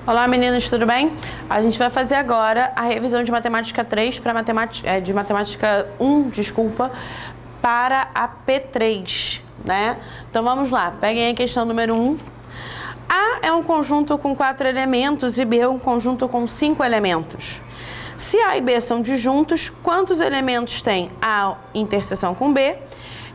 Olá meninos, tudo bem? A gente vai fazer agora a revisão de matemática 3 para de matemática 1, desculpa, para a P3, né? Então vamos lá, peguem a questão número 1. A é um conjunto com 4 elementos e B é um conjunto com 5 elementos. Se A e B são disjuntos, quantos elementos tem A interseção com B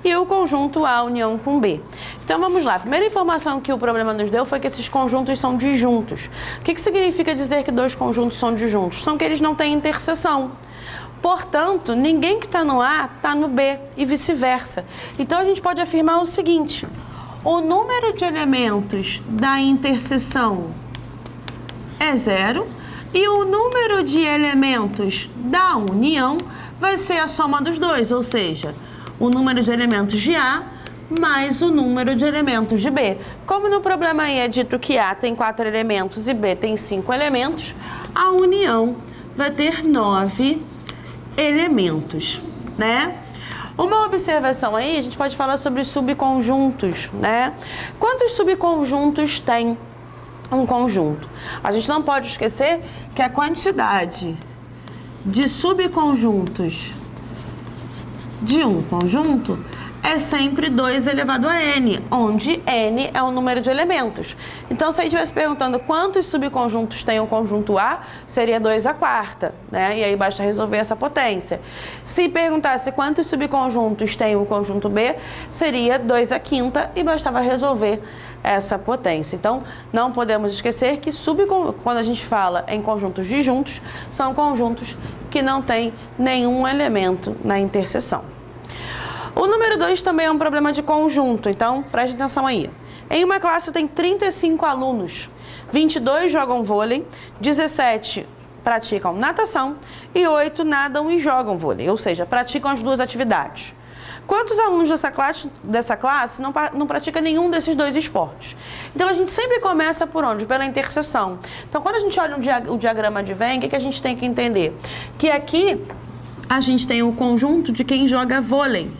e o conjunto A união com B? Então vamos lá, a primeira informação que o problema nos deu foi que esses conjuntos são disjuntos. O que significa dizer que dois conjuntos são disjuntos? São que eles não têm interseção. Portanto, ninguém que está no A está no B e vice-versa. Então a gente pode afirmar o seguinte: o número de elementos da interseção é 0 e o número de elementos da união vai ser a soma dos dois, ou seja, o número de elementos de A mais o número de elementos de B. Como no problema aí é dito que A tem 4 elementos e B tem 5 elementos, a união vai ter 9 elementos, né? Uma observação aí, a gente pode falar sobre subconjuntos, né? Quantos subconjuntos tem um conjunto? A gente não pode esquecer que a quantidade de subconjuntos de um conjunto é sempre 2 elevado a n, onde n é o número de elementos. Então, se a gente estivesse perguntando quantos subconjuntos tem o conjunto A, seria 2 à quarta, né? E aí basta resolver essa potência. Se perguntasse quantos subconjuntos tem o conjunto B, seria 2 à quinta e bastava resolver essa potência. Então, não podemos esquecer que quando a gente fala em conjuntos disjuntos, são conjuntos que não têm nenhum elemento na interseção. O número 2 também é um problema de conjunto, então preste atenção aí. Em uma classe tem 35 alunos, 22 jogam vôlei, 17 praticam natação e 8 nadam e jogam vôlei, ou seja, praticam as duas atividades. Quantos alunos dessa classe não praticam nenhum desses dois esportes? Então, a gente sempre começa por onde? Pela interseção. Então, quando a gente olha o diagrama de Venn, o que a gente tem que entender? Que aqui a gente tem o conjunto de quem joga vôlei,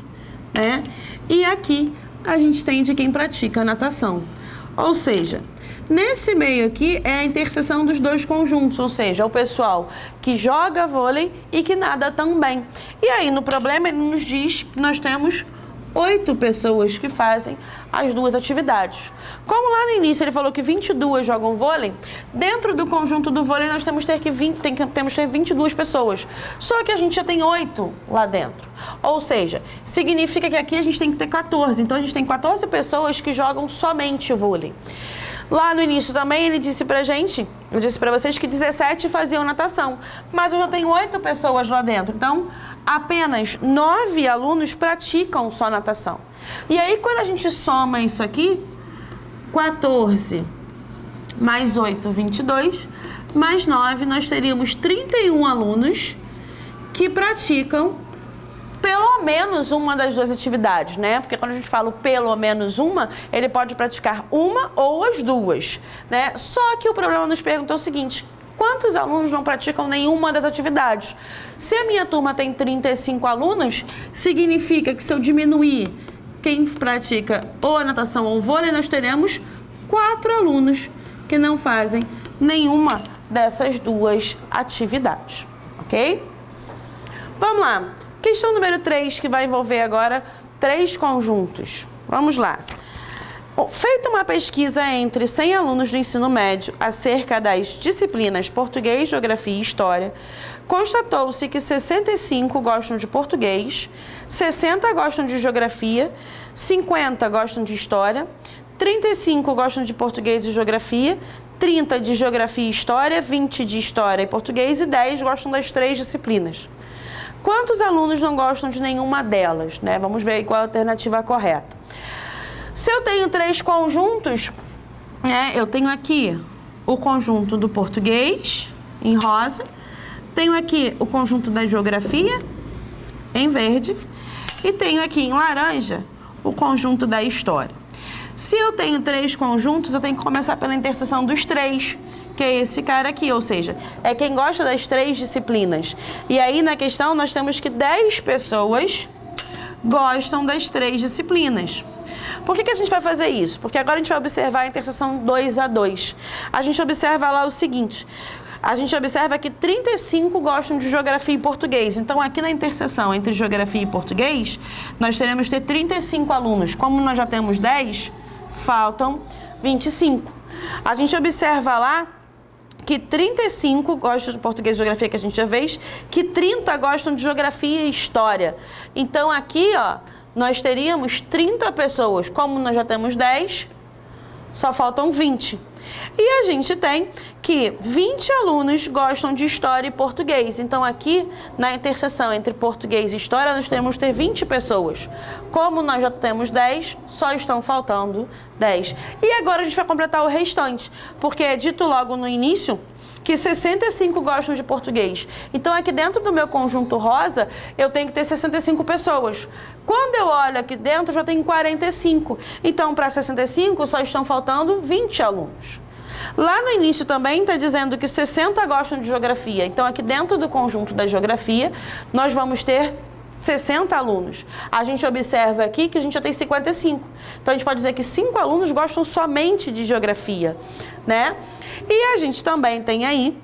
né? E aqui a gente tem de quem pratica natação. Ou seja, nesse meio aqui é a interseção dos dois conjuntos, ou seja, o pessoal que joga vôlei e que nada também. E aí no problema ele nos diz que nós temos 8 pessoas que fazem as duas atividades. Como lá no início ele falou que 22 jogam vôlei, dentro do conjunto do vôlei nós temos que ter 22 pessoas. Só que a gente já tem 8 lá dentro. Ou seja, significa que aqui a gente tem que ter 14. Então a gente tem 14 pessoas que jogam somente vôlei. Lá no início também ele disse pra gente, eu disse pra vocês que 17 faziam natação, mas eu já tenho 8 pessoas lá dentro, então apenas 9 alunos praticam só natação. E aí quando a gente soma isso aqui, 14 mais 8, 22, mais 9, nós teríamos 31 alunos que praticam pelo menos uma das duas atividades, né? Porque quando a gente fala pelo menos uma, ele pode praticar uma ou as duas, né? Só que o problema nos pergunta o seguinte: quantos alunos não praticam nenhuma das atividades? Se a minha turma tem 35 alunos, significa que se eu diminuir quem pratica ou a natação ou o vôlei, nós teremos 4 alunos que não fazem nenhuma dessas duas atividades, ok? Vamos lá. Questão número 3, que vai envolver agora 3 conjuntos. Vamos lá. Feita uma pesquisa entre 100 alunos do ensino médio acerca das disciplinas português, geografia e história, constatou-se que 65 gostam de português, 60 gostam de geografia, 50 gostam de história, 35 gostam de português e geografia, 30 de geografia e história, 20 de história e português e 10 gostam das 3 disciplinas. Quantos alunos não gostam de nenhuma delas, né? Vamos ver qual é a alternativa correta. Se eu tenho 3 conjuntos, né? Eu tenho aqui o conjunto do português, em rosa. Tenho aqui o conjunto da geografia, em verde. E tenho aqui em laranja o conjunto da história. Se eu tenho 3 conjuntos, eu tenho que começar pela interseção dos 3. Que é esse cara aqui, ou seja, é quem gosta das 3 disciplinas. E aí, na questão, nós temos que 10 pessoas gostam das 3 disciplinas. Por que a gente vai fazer isso? Porque agora a gente vai observar a interseção 2 a 2. A gente observa lá o seguinte, a gente observa que 35 gostam de geografia e português. Então, aqui na interseção entre geografia e português, nós teremos que ter 35 alunos. Como nós já temos 10, faltam 25. A gente observa lá que 35 gostam de português e geografia, que a gente já fez, que 30 gostam de geografia e história. Então, aqui, ó, nós teríamos 30 pessoas. Como nós já temos 10, só faltam 20. E a gente tem que 20 alunos gostam de história e português. Então, aqui, na interseção entre português e história, nós temos que ter 20 pessoas. Como nós já temos 10, só estão faltando 10. E agora a gente vai completar o restante, porque é dito logo no início que 65 gostam de português. Então, aqui dentro do meu conjunto rosa, eu tenho que ter 65 pessoas. Quando eu olho aqui dentro, eu já tenho 45. Então, para 65, só estão faltando 20 alunos. Lá no início também está dizendo que 60 gostam de geografia. Então, aqui dentro do conjunto da geografia, nós vamos ter 60 alunos. A gente observa aqui que a gente já tem 55. Então, a gente pode dizer que 5 alunos gostam somente de geografia, né? E a gente também tem aí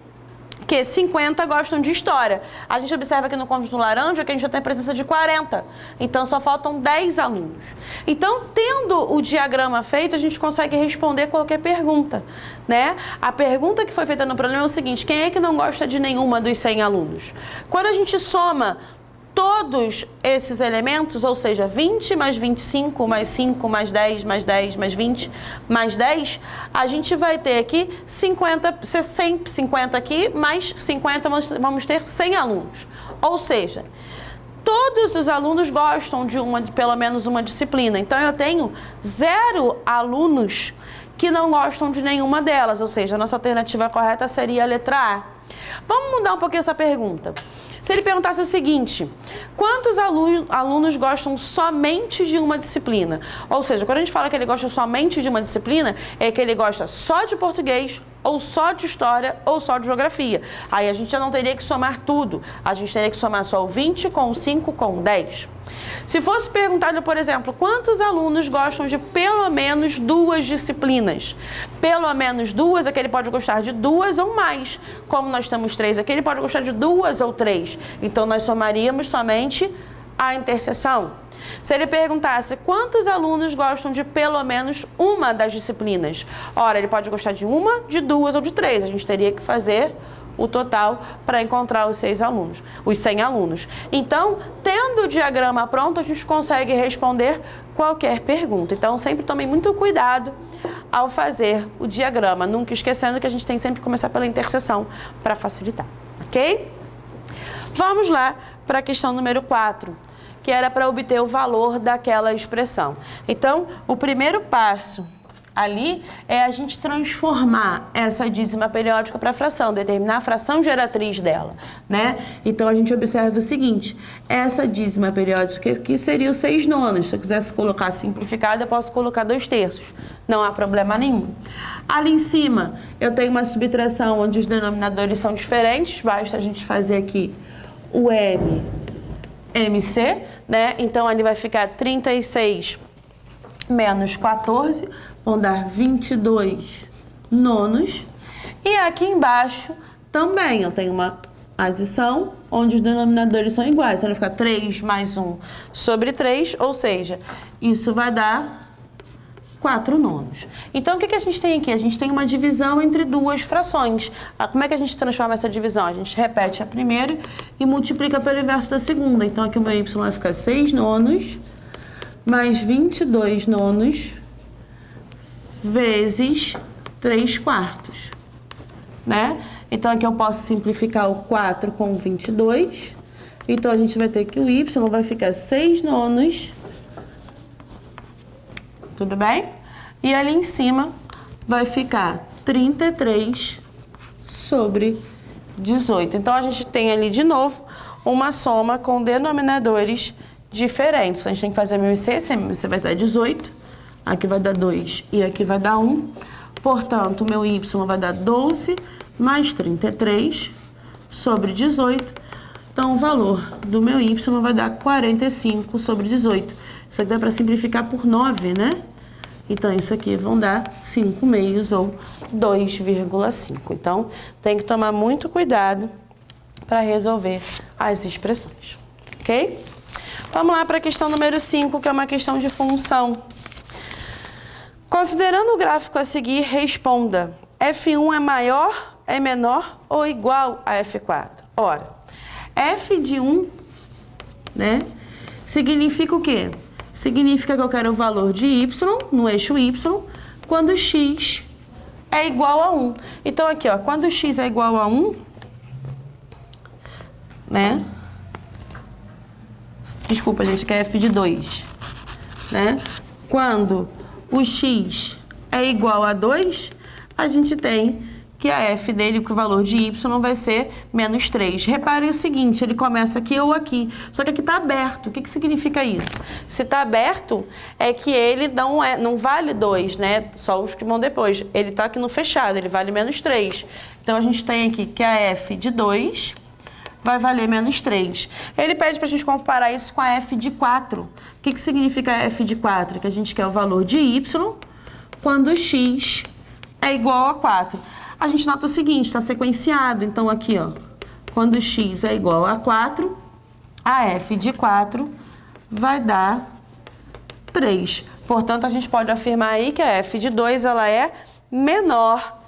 que 50 gostam de história. A gente observa aqui no conjunto laranja que a gente já tem a presença de 40. Então, só faltam 10 alunos. Então, tendo o diagrama feito, a gente consegue responder qualquer pergunta, né? A pergunta que foi feita no problema é o seguinte: quem é que não gosta de nenhuma dos 100 alunos? Quando a gente soma todos esses elementos, ou seja, 20 mais 25, mais 5, mais 10, mais 10, mais 20, mais 10, a gente vai ter aqui 50 aqui, mais 50 vamos ter 100 alunos. Ou seja, todos os alunos gostam de pelo menos uma disciplina. Então, eu tenho 0 alunos que não gostam de nenhuma delas, ou seja, a nossa alternativa correta seria a letra A. Vamos mudar um pouquinho essa pergunta. Se ele perguntasse o seguinte: quantos alunos gostam somente de uma disciplina? Ou seja, quando a gente fala que ele gosta somente de uma disciplina, é que ele gosta só de português, ou só de história, ou só de geografia. Aí a gente já não teria que somar tudo. A gente teria que somar só o 20 com o 5 com o 10. Se fosse perguntado, por exemplo, quantos alunos gostam de pelo menos 2 disciplinas? Pelo menos 2 é que ele pode gostar de 2 ou mais. Como nós temos 3 aqui, ele pode gostar de 2 ou 3. Então, nós somaríamos somente a interseção. Se ele perguntasse quantos alunos gostam de pelo menos uma das disciplinas? Ora, ele pode gostar de uma, de 2 ou de 3. A gente teria que fazer o total para encontrar os 100 alunos. Então, tendo o diagrama pronto, a gente consegue responder qualquer pergunta. Então, sempre tome muito cuidado ao fazer o diagrama, nunca esquecendo que a gente tem sempre que começar pela interseção para facilitar, ok? Vamos lá para a questão número 4, que era para obter o valor daquela expressão. Então, o primeiro passo ali é a gente transformar essa dízima periódica para fração, determinar a fração geratriz dela, né? Então, a gente observa o seguinte: essa dízima periódica aqui seria o 6/9. Se eu quisesse colocar simplificado, eu posso colocar 2/3. Não há problema nenhum. Ali em cima, eu tenho uma subtração onde os denominadores são diferentes. Basta a gente fazer aqui o MC, né? Então, ali vai ficar 36 menos 14, vão dar 22 nonos. E aqui embaixo também eu tenho uma adição onde os denominadores são iguais. Então, vai ficar 3 mais 1 sobre 3, ou seja, isso vai dar 4 nonos. Então, o que a gente tem aqui? A gente tem uma divisão entre 2 frações. Como é que a gente transforma essa divisão? A gente repete a primeira e multiplica pelo inverso da segunda. Então, aqui o meu y vai ficar 6 nonos mais 22 nonos vezes 3/4, né? Então, aqui eu posso simplificar o 4 com 22. Então, a gente vai ter que o y vai ficar 6 nonos. Tudo bem? E ali em cima vai ficar 33 sobre 18. Então, a gente tem ali, de novo, uma soma com denominadores diferentes. A gente tem que fazer MMC, esse MMC vai dar 18, aqui vai dar 2 e aqui vai dar 1. Portanto, o meu y vai dar 12 mais 33 sobre 18. Então, o valor do meu y vai dar 45 sobre 18. Isso aqui dá para simplificar por 9, né? Então, isso aqui vão dar 5 meios ou 2,5. Então, tem que tomar muito cuidado para resolver as expressões, ok? Vamos lá para a questão número 5, que é uma questão de função. Considerando o gráfico a seguir, responda: F1 é maior, é menor ou igual a F4? Ora, F de 1, né, significa o quê? Significa que eu quero o valor de y no eixo y quando x é igual a 1. Então, aqui, ó, quando x é igual a 1, né? Desculpa, gente, que é f de 2, né? Quando o x é igual a 2, a gente tem que a f dele, que o valor de y vai ser menos 3. Reparem o seguinte, ele começa aqui ou aqui, só que aqui está aberto. O que significa isso? Se está aberto, é que ele não vale 2, né? Só os que vão depois. Ele está aqui no fechado, ele vale menos 3. Então, a gente tem aqui que a f de 2 vai valer menos 3. Ele pede para a gente comparar isso com a f de 4. O que significa a f de 4? Que a gente quer o valor de y quando x é igual a 4. A gente nota o seguinte, está sequenciado. Então, aqui, ó, quando x é igual a 4, a f de 4 vai dar 3. Portanto, a gente pode afirmar aí que a f de 2 ela é menor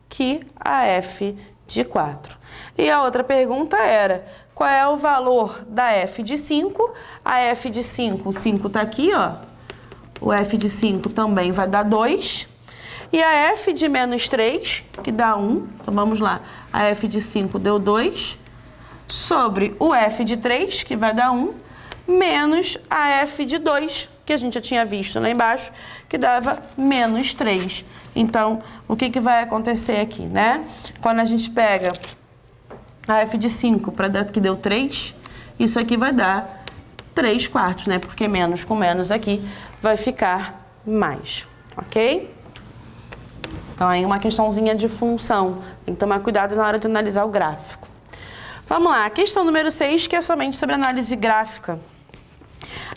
que a f de 4. E a outra pergunta era, qual é o valor da f de 5? A f de 5, o 5 está aqui, ó. O f de 5 também vai dar 2. E a f de menos 3, que dá 1, então vamos lá, a f de 5 deu 2, sobre o f de 3, que vai dar 1, menos a f de 2, que a gente já tinha visto lá embaixo, que dava menos 3. Então, o que vai acontecer aqui, né? Quando a gente pega a f de 5, que deu 3, isso aqui vai dar 3 quartos, né? Porque menos com menos aqui vai ficar mais, ok? Então, aí uma questãozinha de função. Tem que tomar cuidado na hora de analisar o gráfico. Vamos lá, questão número 6, que é somente sobre análise gráfica.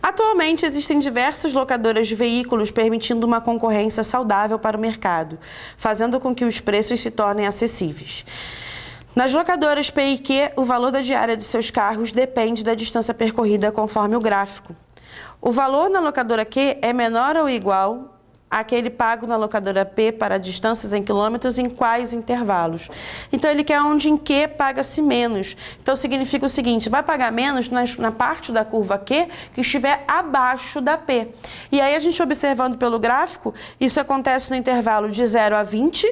Atualmente, existem diversas locadoras de veículos permitindo uma concorrência saudável para o mercado, fazendo com que os preços se tornem acessíveis. Nas locadoras P e Q, o valor da diária de seus carros depende da distância percorrida conforme o gráfico. O valor na locadora Q é menor ou igual àquele pago na locadora P para distâncias em quilômetros em quais intervalos. Então, ele quer onde em Q paga-se menos. Então, significa o seguinte, vai pagar menos na parte da curva Q que estiver abaixo da P. E aí, a gente observando pelo gráfico, isso acontece no intervalo de 0 a 20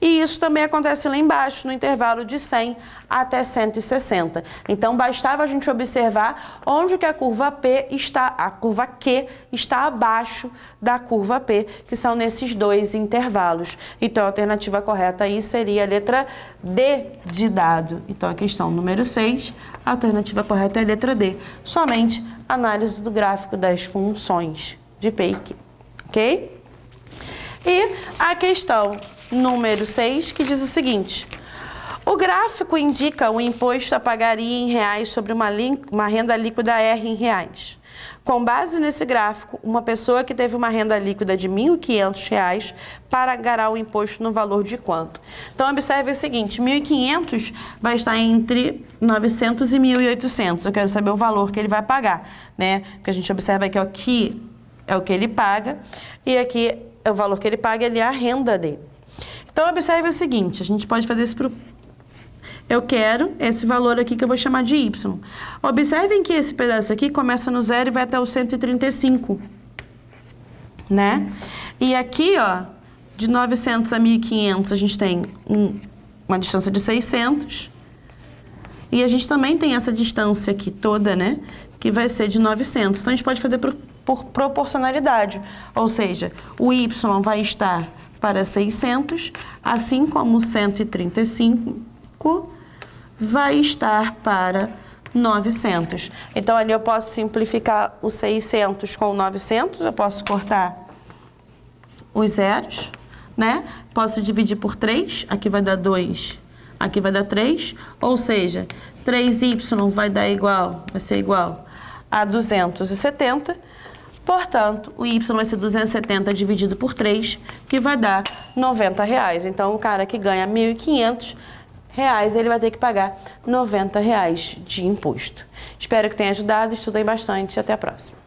e isso também acontece lá embaixo, no intervalo de 100 até 160. Então, bastava a gente observar onde que a curva Q está abaixo da curva P, que são nesses dois intervalos. Então, a alternativa correta aí seria a letra D de dado. Então, a questão número 6, a alternativa correta é a letra D. Somente análise do gráfico das funções de P e Q, ok? E a questão número 6, que diz o seguinte: o gráfico indica o imposto a pagaria em reais sobre uma renda líquida R em reais. Com base nesse gráfico, uma pessoa que teve uma renda líquida de R$ 1.500 pagará o imposto no valor de quanto? Então, observe o seguinte, 1.500 vai estar entre 900 e 1.800. Eu quero saber o valor que ele vai pagar, né? Porque a gente observa que aqui é o que ele paga e aqui é o valor que ele paga, ele é a renda dele. Então, observe o seguinte, a gente pode fazer isso para eu quero esse valor aqui que eu vou chamar de Y. Observem que esse pedaço aqui começa no 0 e vai até o 135, né? E aqui, ó, de 900 a 1.500, a gente tem uma distância de 600. E a gente também tem essa distância aqui toda, né? Que vai ser de 900. Então, a gente pode fazer por proporcionalidade. Ou seja, o Y vai estar para 600, assim como o 135 vai estar para 900. Então, ali eu posso simplificar o 600 com o 900, eu posso cortar os zeros, né? Posso dividir por 3, aqui vai dar 2, aqui vai dar 3, ou seja, 3y vai ser igual a 270. Portanto, o Y vai ser 270 dividido por 3, que vai dar R$90. Então, o cara que ganha R$1.500, ele vai ter que pagar R$90 de imposto. Espero que tenha ajudado, estudem bastante e até a próxima.